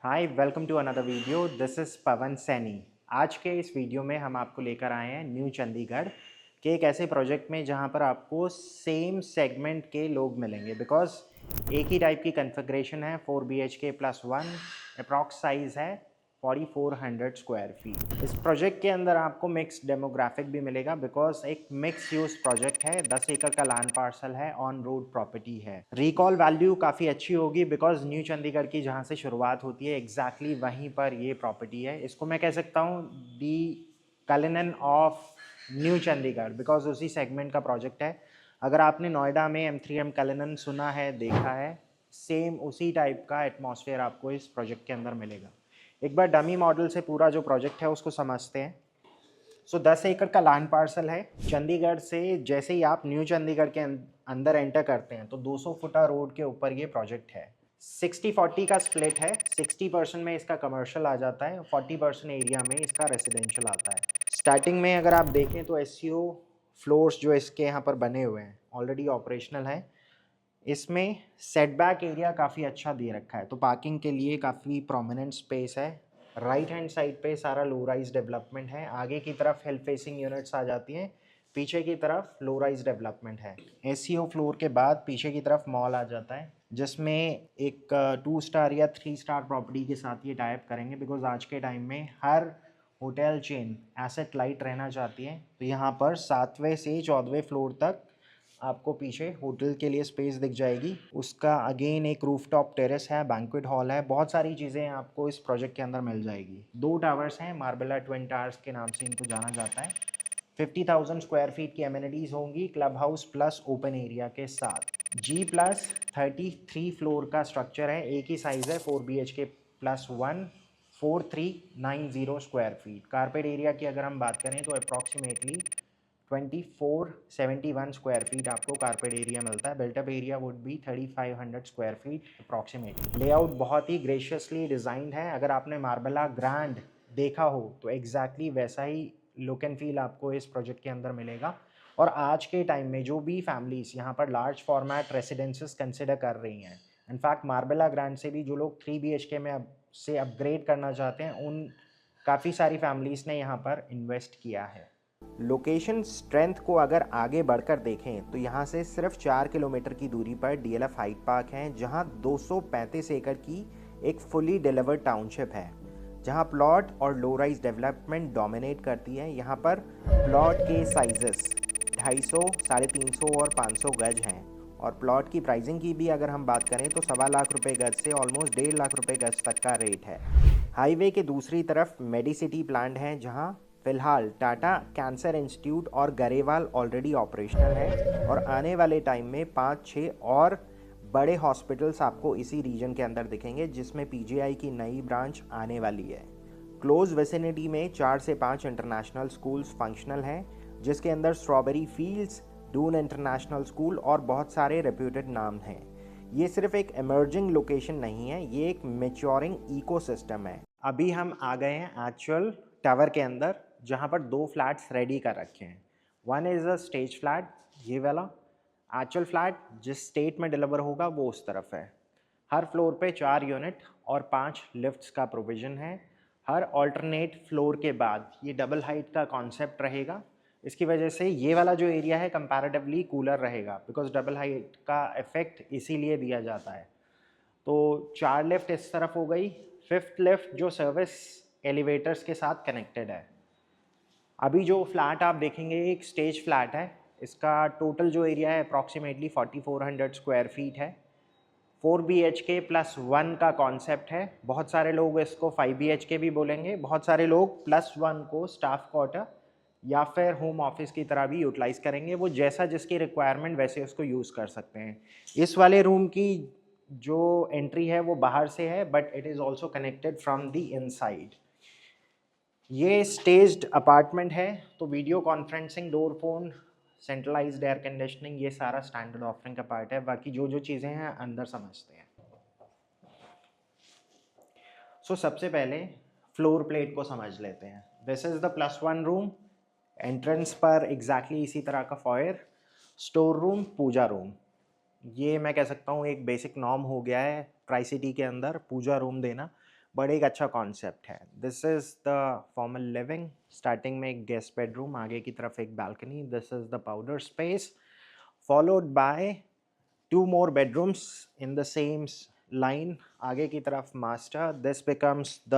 Hi welcome to another video. This is Pawan Saini. आज के इस वीडियो में हम आपको लेकर आए हैं न्यू चंडीगढ़ के एक ऐसे प्रोजेक्ट में जहां पर आपको सेम सेगमेंट के लोग मिलेंगे बिकॉज एक ही टाइप की कन्फिग्रेशन है। 4 BHK+1 अप्रॉक्स साइज़ है 4400 स्क्वायर फीट। इस प्रोजेक्ट के अंदर आपको मिक्स डेमोग्राफिक भी मिलेगा बिकॉज एक मिक्स यूज प्रोजेक्ट है। 10 एकड़ का लैंड पार्सल है, ऑन रोड प्रॉपर्टी है। रिकॉल वैल्यू काफ़ी अच्छी होगी बिकॉज न्यू चंडीगढ़ की जहाँ से शुरुआत होती है एग्जैक्टली वहीं पर ये प्रॉपर्टी है। इसको मैं कह सकता हूँ the Cullinan of New Chandigarh because उसी सेगमेंट का प्रोजेक्ट है। अगर आपने नोएडा में M3M कलिनन सुना है, देखा है, सेम उसी टाइप का एटमॉस्फेयर आपको इस प्रोजेक्ट के अंदर मिलेगा। एक बार डमी मॉडल से पूरा जो प्रोजेक्ट है उसको समझते हैं। 10 एकड़ का लैंड पार्सल है। चंडीगढ़ से जैसे ही आप न्यू चंडीगढ़ के अंदर एंटर करते हैं तो 200 फुटा रोड के ऊपर ये प्रोजेक्ट है। 60-40 का स्प्लिट है। 60% में इसका कमर्शियल आ जाता है, 40% एरिया में इसका रेसिडेंशियल आता है। स्टार्टिंग में अगर आप देखें तो SCO फ्लोर्स जो इसके यहाँ पर बने हुए हैं ऑलरेडी ऑपरेशनल है। इसमें सेटबैक एरिया काफ़ी अच्छा दे रखा है, तो पार्किंग के लिए काफ़ी प्रोमिनेंट स्पेस है। राइट हैंड साइड पे सारा लो राइज डेवलपमेंट है। आगे की तरफ हिल फेसिंग यूनिट्स आ जाती हैं, पीछे की तरफ लो राइज डेवलपमेंट है। SCO फ्लोर के बाद पीछे की तरफ मॉल आ जाता है जिसमें एक 2 स्टार या 3 स्टार प्रॉपर्टी के साथ ये टाइप करेंगे बिकॉज आज के टाइम में हर होटल चेन एसेट लाइट रहना चाहती है। तो यहाँ पर 7वें से 14वें फ्लोर तक आपको पीछे होटल के लिए स्पेस दिख जाएगी। उसका अगेन एक रूफटॉप टेरेस है, बैंक्वेट हॉल है, बहुत सारी चीज़ें आपको इस प्रोजेक्ट के अंदर मिल जाएगी। 2 टावर्स हैं, मार्बेला ट्विन टावर्स के नाम से इनको जाना जाता है। 50,000 स्क्वायर फीट की एमिनिटीज़ होंगी, club house plus open area के साथ। G+33 फ्लोर का स्ट्रक्चर है, एक ही साइज़ है 4 BHK+1 4390 square feet. Carpet area की अगर हम बात करें तो अप्रॉक्सीमेटली 2471 स्क्वायर फीट आपको कारपेट एरिया मिलता है। Built up area would be 3500 square feet approximately. Layout बहुत ही ग्रेशियसली डिज़ाइंड है। अगर आपने मार्बेला ग्रैंड देखा हो तो एग्जैक्टली वैसा ही लुक एंड फील आपको इस प्रोजेक्ट के अंदर मिलेगा। और आज के टाइम में जो भी फैमिलीज यहाँ पर लार्ज फॉर्मेट रेसिडेंसेस कंसिडर कर रही हैं, इनफैक्ट मार्बेला ग्रैंड से भी जो लोग 3 BHK में से अपग्रेड करना चाहते हैं, उन काफ़ी सारी फैमिलीज़ ने यहाँ पर इन्वेस्ट किया है। लोकेशन स्ट्रेंथ को अगर आगे बढ़कर देखें तो यहाँ से सिर्फ 4 किलोमीटर की दूरी पर DLF हाइट पार्क है, जहाँ 235 एकड़ की एक फुली डिलीवर्ड टाउनशिप है, जहाँ प्लॉट और लो राइज डेवलपमेंट डोमिनेट करती है। यहाँ पर प्लॉट के साइजेस 250, 350 और 500 गज हैं। और प्लॉट की प्राइसिंग की भी अगर हम बात करें तो 1.25 लाख रुपये गज से ऑलमोस्ट 1.5 लाख रुपये गज तक का रेट है। हाईवे के दूसरी तरफ मेडिसिटी प्लांट है, जहाँ फिलहाल टाटा कैंसर इंस्टीट्यूट और गरेवाल ऑलरेडी ऑपरेशनल है। और आने वाले टाइम में 5-6 और बड़े हॉस्पिटल्स आपको इसी रीजन के अंदर दिखेंगे, जिसमें PGI की नई ब्रांच आने वाली है। क्लोज विसिनिटी में 4 से 5 इंटरनेशनल स्कूल्स फंक्शनल हैं, जिसके अंदर Strawberry Fields, Doon International School और बहुत सारे रेप्यूटेड नाम हैं। ये सिर्फ एक इमर्जिंग लोकेशन नहीं है, ये एक मैच्योरिंग इकोसिस्टम है। अभी हम आ गए हैं एक्चुअल टावर के अंदर, जहाँ पर 2 फ्लैट्स रेडी कर रखे हैं। One is a stage flat, ये वाला। एक्चुअल फ्लैट जिस स्टेट में डिलीवर होगा वो उस तरफ है। हर फ्लोर पे 4 यूनिट और 5 लिफ्ट्स का प्रोविज़न है। हर ऑल्टरनेट फ्लोर के बाद ये डबल हाइट का कॉन्सेप्ट रहेगा। इसकी वजह से ये वाला जो एरिया है कंपैरेटिवली कूलर रहेगा बिकॉज डबल हाइट का इफेक्ट इसीलिए दिया जाता है। तो 4 लिफ्ट इस तरफ हो गई। 5th लिफ्ट जो सर्विस एलिवेटर्स के साथ कनेक्टेड है। अभी जो फ्लैट आप देखेंगे एक स्टेज फ्लैट है। इसका टोटल जो एरिया है अप्रॉक्सीमेटली 4400 स्क्वायर फीट है। 4 BHK+1 का कॉन्सेप्ट है। बहुत सारे लोग इसको 5 BHK भी बोलेंगे, बहुत सारे लोग +1 को स्टाफ क्वार्टर या फिर होम ऑफिस की तरह भी यूटिलाइज करेंगे। वो जैसा जिसकी रिक्वायरमेंट वैसे उसको यूज़ कर सकते हैं। इस वाले रूम की जो एंट्री है वो बाहर से है, but it is also connected from the inside. ये स्टेज्ड अपार्टमेंट है, तो video conferencing, door phone, centralised air conditioning, ये सारा स्टैंडर्ड ऑफरिंग का पार्ट है। बाकी जो जो चीज़ें हैं अंदर समझते हैं। सबसे पहले फ्लोर प्लेट को समझ लेते हैं। This is the +1 room. Entrance पर एग्जैक्टली इसी तरह का foyer. Store room, puja room. ये मैं कह सकता हूँ एक बेसिक नॉर्म हो गया है ट्राई सिटी के अंदर पूजा रूम देना। बड़ा एक अच्छा कॉन्सेप्ट है। This is the formal living. Starting में एक गेस्ट बेडरूम, आगे की तरफ एक balcony. This is the powder space, followed by 2 more bedrooms in the same line। आगे की तरफ master, this becomes the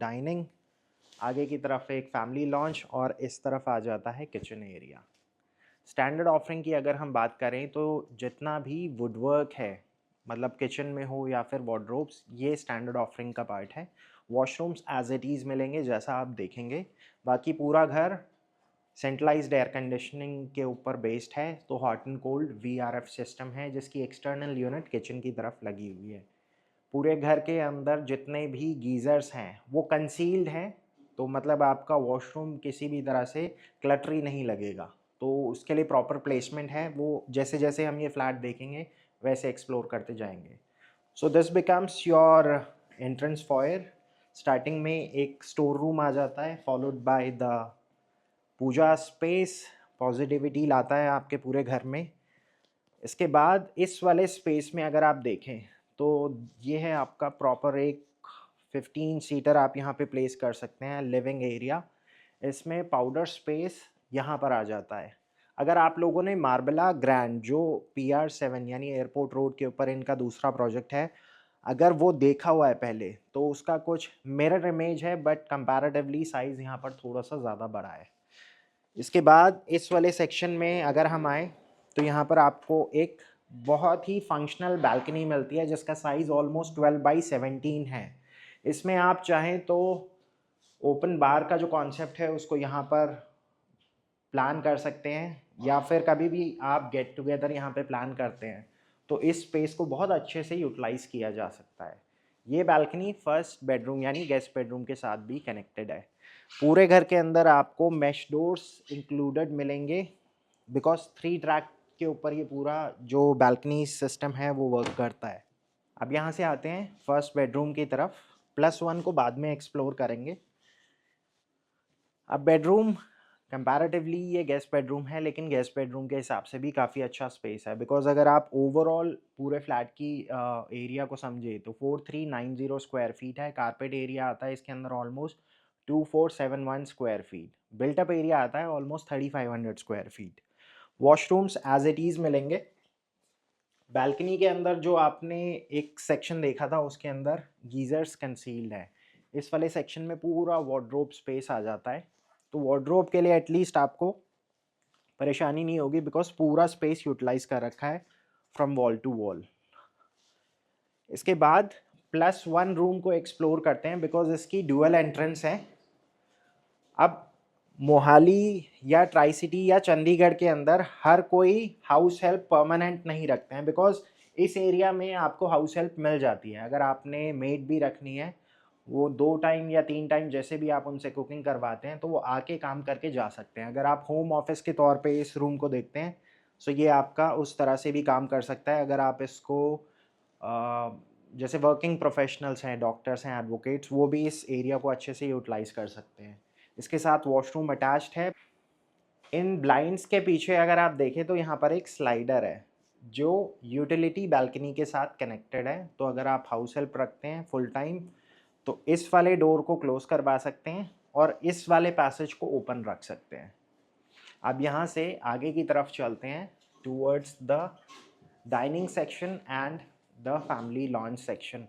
dining. आगे की तरफ एक फैमिली लॉन्च और इस तरफ आ जाता है किचन एरिया। स्टैंडर्ड ऑफरिंग की अगर हम बात करें तो जितना भी वुडवर्क है, मतलब किचन में हो या फिर वार्डरोब्स, ये स्टैंडर्ड ऑफरिंग का पार्ट है। वॉशरूम्स एज इट इज़ मिलेंगे जैसा आप देखेंगे। बाकी पूरा घर सेंट्रलाइज्ड एयर कंडीशनिंग के ऊपर बेस्ड है, तो hot and cold VRF system है जिसकी एक्सटर्नल यूनिट किचन की तरफ लगी हुई है। पूरे घर के अंदर जितने भी गीज़र्स हैं वो कंसील्ड हैं, तो मतलब आपका वॉशरूम किसी भी तरह से क्लटरी नहीं लगेगा। तो उसके लिए प्रॉपर प्लेसमेंट है, वो जैसे जैसे हम ये फ्लैट देखेंगे वैसे एक्सप्लोर करते जाएंगे। So this becomes your entrance foyer. Starting में एक स्टोर रूम आ जाता है, followed by the puja space. Positivity लाता है आपके पूरे घर में। इसके बाद इस वाले स्पेस में अगर आप देखें तो ये है आपका प्रॉपर एक 15 सीटर आप यहाँ पे प्लेस कर सकते हैं लिविंग एरिया। इसमें पाउडर स्पेस यहाँ पर आ जाता है। अगर आप लोगों ने मार्बला ग्रैंड जो PR7 यानी एयरपोर्ट रोड के ऊपर इनका दूसरा प्रोजेक्ट है, अगर वो देखा हुआ है पहले, तो उसका कुछ मिरर इमेज है, बट कंपैरेटिवली साइज़ यहाँ पर थोड़ा सा ज़्यादा बड़ा है। इसके बाद इस वाले सेक्शन में अगर हम आए तो यहाँ पर आपको एक बहुत ही फंक्शनल बालकनी मिलती है जिसका साइज़ ऑलमोस्ट 12/17 है। इसमें आप चाहें तो ओपन बार का जो कॉन्सेप्ट है उसको यहाँ पर प्लान कर सकते हैं, या फिर कभी भी आप गेट टुगेदर यहाँ पे प्लान करते हैं तो इस स्पेस को बहुत अच्छे से यूटिलाइज़ किया जा सकता है। ये बालकनी फर्स्ट बेडरूम यानी गेस्ट बेडरूम के साथ भी कनेक्टेड है। पूरे घर के अंदर आपको मैश डोर्स इंक्लूडेड मिलेंगे, बिकॉज 3 ट्रैक के ऊपर ये पूरा जो बालकनी सिस्टम है वो वर्क करता है। अब यहाँ से आते हैं फर्स्ट बेडरूम की तरफ। +1 को बाद में एक्सप्लोर करेंगे। अब बेडरूम कंपैरेटिवली ये गेस्ट बेडरूम है, लेकिन गेस्ट बेडरूम के हिसाब से भी काफ़ी अच्छा स्पेस है, बिकॉज अगर आप ओवरऑल पूरे फ्लैट की एरिया को समझे तो 4390 स्क्वायर फीट है। कारपेट एरिया आता है इसके अंदर almost 2471 square feet. Built up area आता है almost 3500 square feet. Washrooms as it is मिलेंगे। बालकनी के अंदर जो आपने एक सेक्शन देखा था उसके अंदर गीजर्स कंसील्ड है, इस वाले सेक्शन में पूरा वार्डरोब स्पेस आ जाता है। तो वार्डरोब के लिए एटलीस्ट आपको परेशानी नहीं होगी, बिकॉज पूरा स्पेस यूटिलाइज कर रखा है फ्रॉम वॉल टू वॉल। इसके बाद +1 रूम को एक्सप्लोर करते हैं, बिकॉज इसकी ड्यूअल एंट्रेंस है। अब मोहाली या ट्राई सिटी या चंडीगढ़ के अंदर हर कोई हाउस हेल्प परमानेंट नहीं रखते हैं, बिकॉज इस एरिया में आपको हाउस हेल्प मिल जाती है। अगर आपने मेड भी रखनी है, वो 2 टाइम या 3 टाइम जैसे भी आप उनसे कुकिंग करवाते हैं तो वो आके काम करके जा सकते हैं। अगर आप होम ऑफिस के तौर पे इस रूम को देखते हैं सो ये आपका उस तरह से भी काम कर सकता है। अगर आप इसको जैसे वर्किंग प्रोफेशनल्स हैं, डॉक्टर्स हैं, एडवोकेट्स, वो भी इस एरिया को अच्छे से यूटिलाइज कर सकते हैं। इसके साथ वॉशरूम अटैच्ड है। इन ब्लाइंड्स के पीछे अगर आप देखें तो यहाँ पर एक स्लाइडर है जो यूटिलिटी बालकनी के साथ कनेक्टेड है। तो अगर आप हाउस हेल्प रखते हैं फुल टाइम तो इस वाले डोर को क्लोज करवा सकते हैं और इस वाले पैसेज को ओपन रख सकते हैं। अब यहाँ से आगे की तरफ चलते हैं towards the dining section and the family launch section,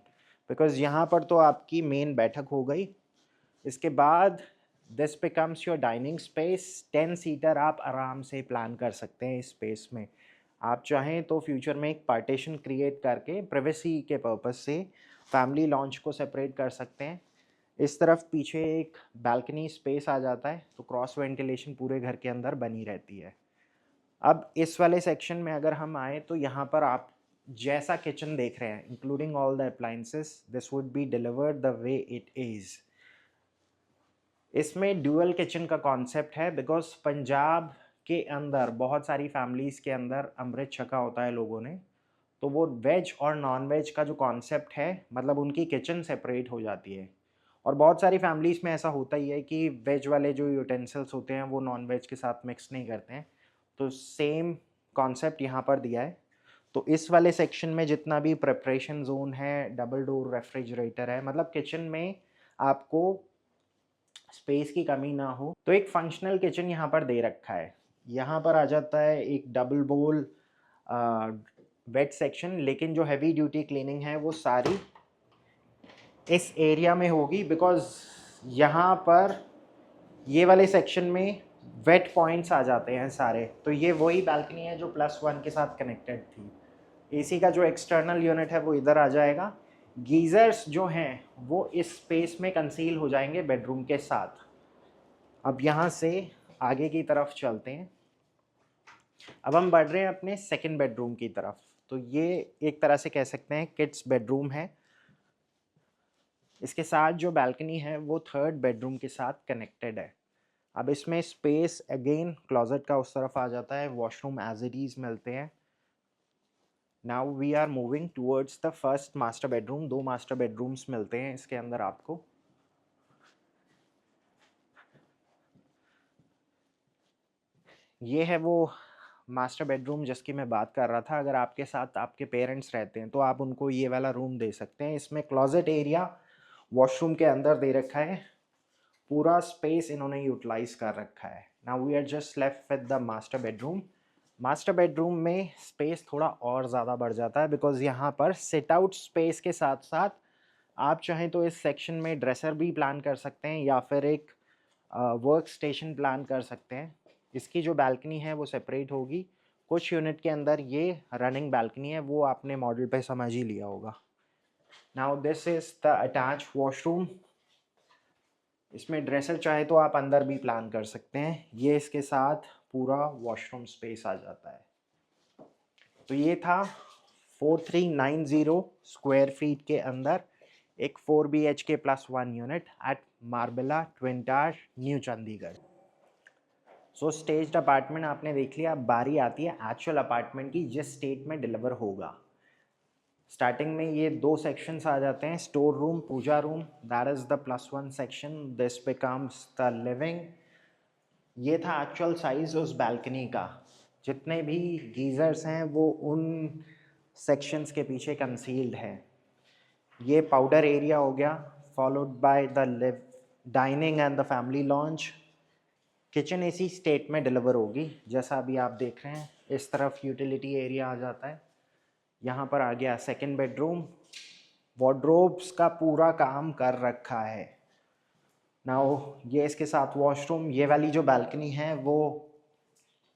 because यहाँ पर तो आपकी मेन बैठक हो गई। इसके बाद this becomes your dining space. 10 seater आप आराम से प्लान कर सकते हैं इस स्पेस में। आप चाहें तो फ्यूचर में एक पार्टीशन क्रिएट करके प्राइवेसी के पर्पस से फैमिली लॉन्च को सेपरेट कर सकते हैं। इस तरफ पीछे एक बालकनी स्पेस आ जाता है, तो क्रॉस वेंटिलेशन पूरे घर के अंदर बनी रहती है। अब इस वाले सेक्शन में अगर हम आए तो यहाँ पर आप जैसा किचन देख रहे हैं including all the appliances, this would be delivered the way it is. इसमें ड्यूअल किचन का कॉन्सेप्ट है, बिकॉज पंजाब के अंदर बहुत सारी फैमिलीज़ के अंदर अमृत छका होता है लोगों ने, तो वो वेज और नॉन वेज का जो कॉन्सेप्ट है, मतलब उनकी किचन सेपरेट हो जाती है। और बहुत सारी फैमिलीज़ में ऐसा होता ही है कि वेज वाले जो यूटेंसिल्स होते हैं वो नॉन वेज के साथ मिक्स नहीं करते हैं, तो सेम कॉन्सेप्ट यहाँ पर दिया है। तो इस वाले सेक्शन में जितना भी प्रिपरेशन जोन है, डबल डोर रेफ्रिजरेटर है, मतलब किचन में आपको स्पेस की कमी ना हो, तो एक फंक्शनल किचन यहाँ पर दे रखा है। यहाँ पर आ जाता है एक डबल बोल वेट सेक्शन, लेकिन जो हैवी ड्यूटी क्लीनिंग है वो सारी इस एरिया में होगी, बिकॉज यहाँ पर ये वाले सेक्शन में वेट पॉइंट्स आ जाते हैं सारे। तो ये वही बालकनी है जो +1 के साथ कनेक्टेड थी। एसी का जो एक्सटर्नल यूनिट है वो इधर आ जाएगा। गीज़र्स जो हैं वो इस स्पेस में कंसील हो जाएंगे बेडरूम के साथ। अब यहाँ से आगे की तरफ चलते हैं। अब हम बढ़ रहे हैं अपने सेकंड बेडरूम की तरफ। तो ये एक तरह से कह सकते हैं किड्स बेडरूम है। इसके साथ जो बालकनी है वो थर्ड बेडरूम के साथ कनेक्टेड है। अब इसमें स्पेस अगेन क्लोजेट का उस तरफ आ जाता है, वॉशरूम एज इट इज मिलते हैं। Now we are moving towards the first master bedroom. 2 master bedrooms मिलते हैं इसके अंदर आपको। ये है वो मास्टर बेडरूम जिसकी मैं बात कर रहा था। अगर आपके साथ आपके पेरेंट्स रहते हैं तो आप उनको ये वाला रूम दे सकते हैं। इसमें क्लोजेट एरिया वॉशरूम के अंदर दे रखा है, पूरा स्पेस इन्होंने यूटिलाइज कर रखा है। Now we are just left with the master bedroom. Master bedroom में स्पेस थोड़ा और ज़्यादा बढ़ जाता है, बिकॉज यहाँ पर सिट आउट स्पेस के साथ साथ आप चाहें तो इस सेक्शन में ड्रेसर भी प्लान कर सकते हैं या फिर एक वर्क स्टेशन प्लान कर सकते हैं। इसकी जो बालकनी है वो सेपरेट होगी। कुछ यूनिट के अंदर ये रनिंग बालकनी है, वो आपने मॉडल पे समझ ही लिया होगा। Now this is the attach washroom. इसमें ड्रेसर चाहे तो आप अंदर भी प्लान कर सकते हैं। ये इसके साथ पूरा वॉशरूम स्पेस आ जाता है। तो ये था 4390 स्क्वायर फीट के अंदर एक 4 BHK +1 unit at Marbella Twin Tower, New Chandigarh. So staged apartment आपने देख लिया। अब बारी आती है एक्चुअल अपार्टमेंट की, जिस स्टेट में डिलीवर होगा। स्टार्टिंग में ये 2 सेक्शंस आ जाते हैं, store room, puja room, that is the +1 section. This becomes the living. ये था एक्चुअल साइज उस बालकनी का। जितने भी गीज़र्स हैं वो उन सेक्शंस के पीछे कंसील्ड हैं। ये पाउडर एरिया हो गया, followed by the dining and the family launch. Kitchen इसी स्टेट में डिलीवर होगी जैसा अभी आप देख रहे हैं। इस तरफ यूटिलिटी एरिया आ जाता है। यहाँ पर आ गया सेकंड बेडरूम। वार्डरोब्स का पूरा काम कर रखा है। नाउ ये इसके साथ वॉशरूम। ये वाली जो बालकनी है वो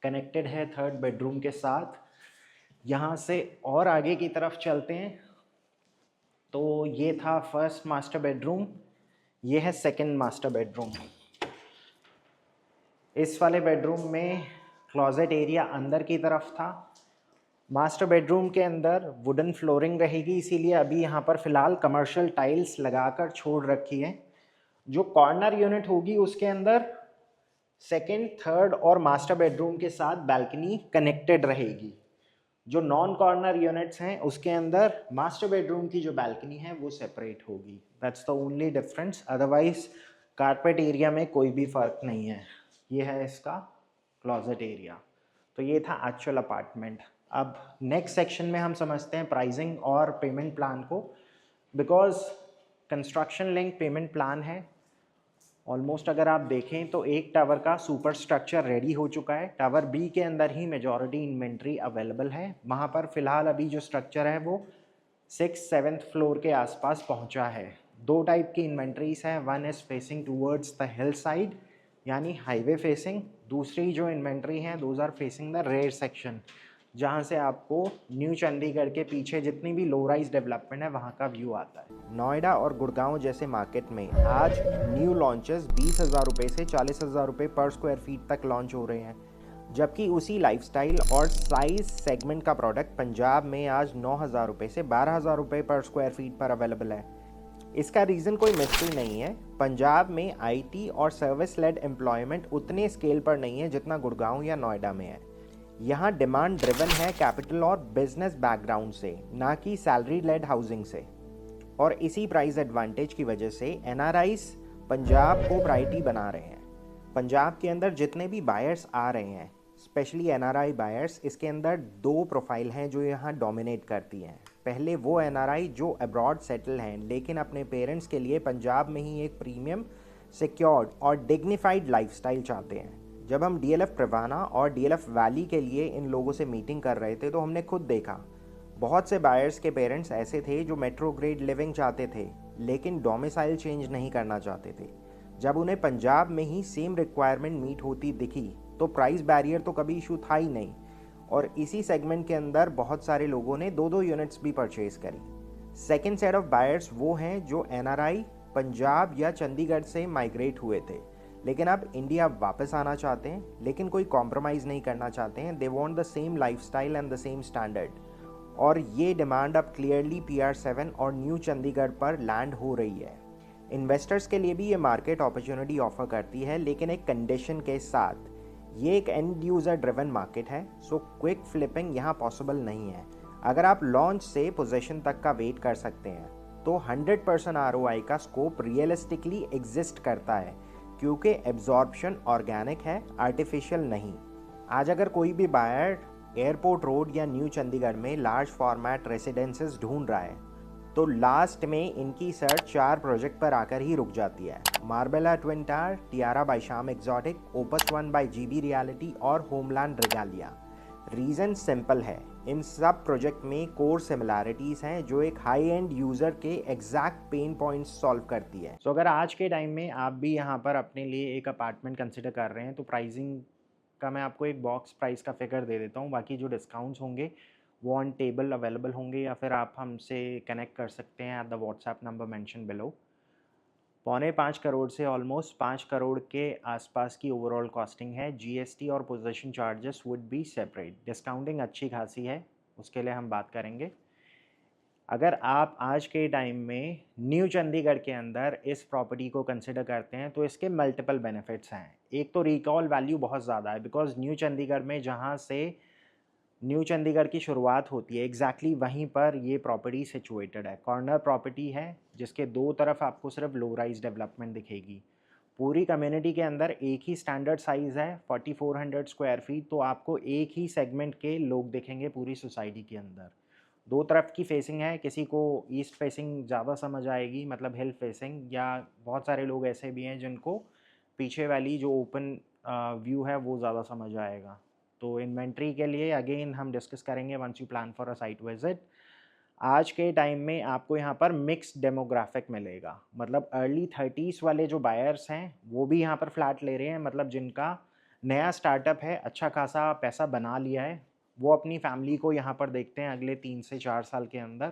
कनेक्टेड है थर्ड बेडरूम के साथ। यहाँ से और आगे की तरफ चलते हैं तो ये था फर्स्ट मास्टर बेडरूम, ये है सेकंड मास्टर बेडरूम। इस वाले बेडरूम में क्लोजेट एरिया अंदर की तरफ था। मास्टर बेडरूम के अंदर वुडन फ्लोरिंग रहेगी, इसीलिए अभी यहाँ पर फ़िलहाल कमर्शियल टाइल्स लगाकर छोड़ रखी है। जो कॉर्नर यूनिट होगी उसके अंदर सेकंड, थर्ड और मास्टर बेडरूम के साथ बालकनी कनेक्टेड रहेगी। जो नॉन कॉर्नर यूनिट्स हैं उसके अंदर मास्टर बेडरूम की जो बालकनी है वो सेपरेट होगी। That's the only difference. Otherwise carpet area में कोई भी फ़र्क नहीं है। ये है इसका क्लोजेट एरिया। तो ये था एक्चुअल अपार्टमेंट। अब नेक्स्ट सेक्शन में हम समझते हैं प्राइसिंग और पेमेंट प्लान को, because construction link payment plan है। ऑलमोस्ट अगर आप देखें तो एक टावर का सुपर स्ट्रक्चर रेडी हो चुका है। टावर बी के अंदर ही मेजॉरिटी इन्वेंट्री अवेलेबल है। वहाँ पर फ़िलहाल अभी जो स्ट्रक्चर है वो 6th-7th फ्लोर के आसपास पहुँचा है। 2 टाइप की इन्वेंट्रीज हैं। One is facing towards the hill side, यानी हाईवे फेसिंग। दूसरी जो इन्वेंट्री हैं those are facing the rear section, जहाँ से आपको न्यू चंडीगढ़ के पीछे जितनी भी लो राइज डेवलपमेंट है वहाँ का व्यू आता है। नोएडा और गुड़गांव जैसे मार्केट में आज न्यू लॉन्चेस 20,000 रुपये से 40,000 रुपये पर स्क्वायर फीट तक लॉन्च हो रहे हैं, जबकि उसी लाइफस्टाइल और साइज सेगमेंट का प्रोडक्ट पंजाब में आज 9,000 रुपये से 12,000 रुपये पर स्क्वायर फीट पर अवेलेबल है। इसका रीज़न कोई मिस्ट्री नहीं है। पंजाब में IT और सर्विस लेड एम्प्लॉयमेंट उतने स्केल पर नहीं है जितना गुड़गांव या नोएडा में है। यहाँ डिमांड ड्रिवन है कैपिटल और बिजनेस बैकग्राउंड से, ना कि सैलरी लेड हाउसिंग से। और इसी प्राइस एडवांटेज की वजह से NRIs पंजाब को प्रायोरिटी बना रहे हैं। पंजाब के अंदर जितने भी बायर्स आ रहे हैं स्पेशली एनआरआई बायर्स, इसके अंदर दो प्रोफाइल हैं जो यहाँ डोमिनेट करती हैं। पहले वो एनआरआई जो अब्रॉड सेटल हैं लेकिन अपने पेरेंट्स के लिए पंजाब में ही एक प्रीमियम, सिक्योर्ड और डिग्निफाइड लाइफस्टाइल चाहते हैं। जब हम डीएलएफ प्रवाना और डीएलएफ वैली के लिए इन लोगों से मीटिंग कर रहे थे तो हमने खुद देखा बहुत से बायर्स के पेरेंट्स ऐसे थे जो मेट्रो ग्रेड लिविंग चाहते थे लेकिन डोमिसाइल चेंज नहीं करना चाहते थे। जब उन्हें पंजाब में ही सेम रिक्वायरमेंट मीट होती दिखी तो प्राइस बैरियर तो कभी इशू था ही नहीं, और इसी सेगमेंट के अंदर बहुत सारे लोगों ने दो यूनिट्स भी परचेज करी। सेकेंड सेट ऑफ बायर्स वो हैं जो एनआरआई, पंजाब या चंडीगढ़ से माइग्रेट हुए थे लेकिन अब इंडिया वापस आना चाहते हैं लेकिन कोई कॉम्प्रोमाइज़ नहीं करना चाहते हैं। They want the same lifestyle and the same standard, और ये डिमांड अब क्लियरली PR7 और न्यू चंडीगढ़ पर लैंड हो रही है। इन्वेस्टर्स के लिए भी ये मार्केट अपॉर्चुनिटी ऑफर करती है लेकिन एक कंडीशन के साथ। ये एक एंड यूज़र ड्रिवन मार्केट है, सो क्विक फ्लिपिंग यहाँ पॉसिबल नहीं है। अगर आप लॉन्च से पोजीशन तक का वेट कर सकते हैं तो 100% ROI का स्कोप रियलिस्टिकली एग्जिस्ट करता है क्योंकि एब्जॉर्प्शन ऑर्गेनिक है, आर्टिफिशियल नहीं। आज अगर कोई भी बायर एयरपोर्ट रोड या न्यू चंडीगढ़ में लार्ज फॉर्मेट रेसिडेंसेस ढूंढ रहा है तो लास्ट में इनकी सर्च 4 प्रोजेक्ट पर आकर ही रुक जाती है। Marbella Twin Tower, Tiara by Sham Exotic, Opus 1 by GB Realty और होमलैंड रेगालिया। रीज़न सिंपल है, इन सब प्रोजेक्ट में कोर सिमिलैरिटीज़ हैं जो एक हाई एंड यूज़र के एग्जैक्ट पेन पॉइंट्स सॉल्व करती है। सो अगर आज के टाइम में आप भी यहाँ पर अपने लिए एक अपार्टमेंट कंसिडर कर रहे हैं तो प्राइसिंग का मैं आपको एक बॉक्स प्राइस का फिगर दे देता हूँ। बाकी जो डिस्काउंट्स होंगे वो ऑन टेबल अवेलेबल होंगे या फिर आप हमसे कनेक्ट कर सकते हैं at the WhatsApp number mention below. 4.25 crore से ऑलमोस्ट 5 करोड़ के आसपास की ओवरऑल कॉस्टिंग है। GST और position charges would be separate. Discounting अच्छी खासी है, उसके लिए हम बात करेंगे। अगर आप आज के टाइम में न्यू चंडीगढ़ के अंदर इस प्रॉपर्टी को कंसिडर करते हैं तो इसके मल्टीपल बेनिफिट्स हैं। एक तो रिकॉल वैल्यू बहुत ज़्यादा है बिकॉज न्यू चंडीगढ़ में जहाँ से न्यू चंडीगढ़ की शुरुआत होती है एग्जैक्टली वहीं पर ये प्रॉपर्टी सिचुएटेड है। कॉर्नर प्रॉपर्टी है जिसके दो तरफ आपको सिर्फ लो राइज डेवलपमेंट दिखेगी। पूरी कम्युनिटी के अंदर एक ही स्टैंडर्ड साइज़ है 4400 स्क्वायर फीट, तो आपको एक ही सेगमेंट के लोग दिखेंगे पूरी सोसाइटी के अंदर। दो तरफ की फेसिंग है, किसी को ईस्ट फेसिंग ज़्यादा समझ आएगी मतलब हिल फेसिंग, या बहुत सारे लोग ऐसे भी हैं जिनको पीछे वाली जो ओपन व्यू है वो ज़्यादा समझ आएगा। तो इन्वेंट्री के लिए अगेन हम डिस्कस करेंगे once you plan for a site visit. आज के टाइम में आपको यहाँ पर मिक्स डेमोग्राफिक मिलेगा, मतलब अर्ली 30s वाले जो बायर्स हैं वो भी यहाँ पर फ्लैट ले रहे हैं, मतलब जिनका नया स्टार्टअप है, अच्छा खासा पैसा बना लिया है, वो अपनी फैमिली को यहाँ पर देखते हैं अगले 3 से 4 साल के अंदर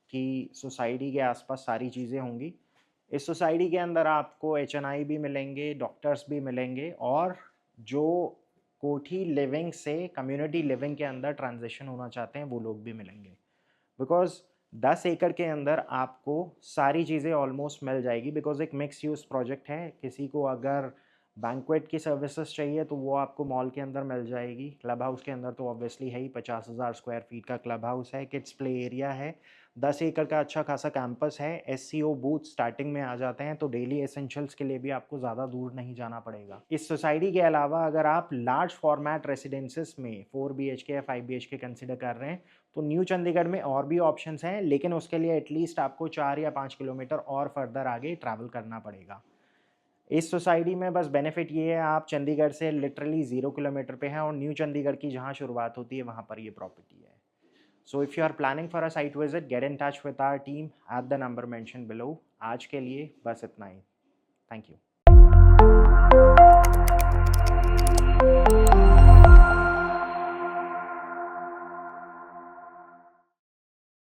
कि सोसाइटी के आसपास सारी चीज़ें होंगी। इस सोसाइटी के अंदर आपको HNI भी मिलेंगे, डॉक्टर्स भी मिलेंगे, और जो कोठी लिविंग से कम्युनिटी लिविंग के अंदर ट्रांजिशन होना चाहते हैं वो लोग भी मिलेंगे। बिकॉज 10 एकड़ के अंदर आपको सारी चीज़ें ऑलमोस्ट मिल जाएगी बिकॉज एक मिक्स यूज़ प्रोजेक्ट है। किसी को अगर बैंक्वेट की सर्विसेज चाहिए तो वो आपको मॉल के अंदर मिल जाएगी। क्लब हाउस के अंदर तो ऑब्वियसली है ही, 50,000 स्क्वायर फीट का क्लब हाउस है, किड्स प्ले एरिया है, 10 एकड़ का अच्छा खासा कैंपस है, SCO बूथ स्टार्टिंग में आ जाते हैं, तो डेली एसेंशियल्स के लिए भी आपको ज़्यादा दूर नहीं जाना पड़ेगा। इस सोसाइटी के अलावा अगर आप लार्ज फॉर्मेट रेसिडेंसेस में 4 BHK या 5 BHK कंसिडर कर रहे हैं तो न्यू चंडीगढ़ में और भी ऑप्शंस हैं, लेकिन उसके लिए एटलीस्ट आपको 4 या 5 किलोमीटर और फर्दर आगे ट्रैवल करना पड़ेगा। इस सोसाइटी में बस बेनिफिट ये है, आप चंडीगढ़ से लिटरली 0 किलोमीटर पे हैं और न्यू चंडीगढ़ की जहाँ शुरुआत होती है वहाँ पर ये प्रॉपर्टी है। So if you are planning for a site visit, get in touch with our team at the number mention below. आज के लिए बस इतना ही। Thank you.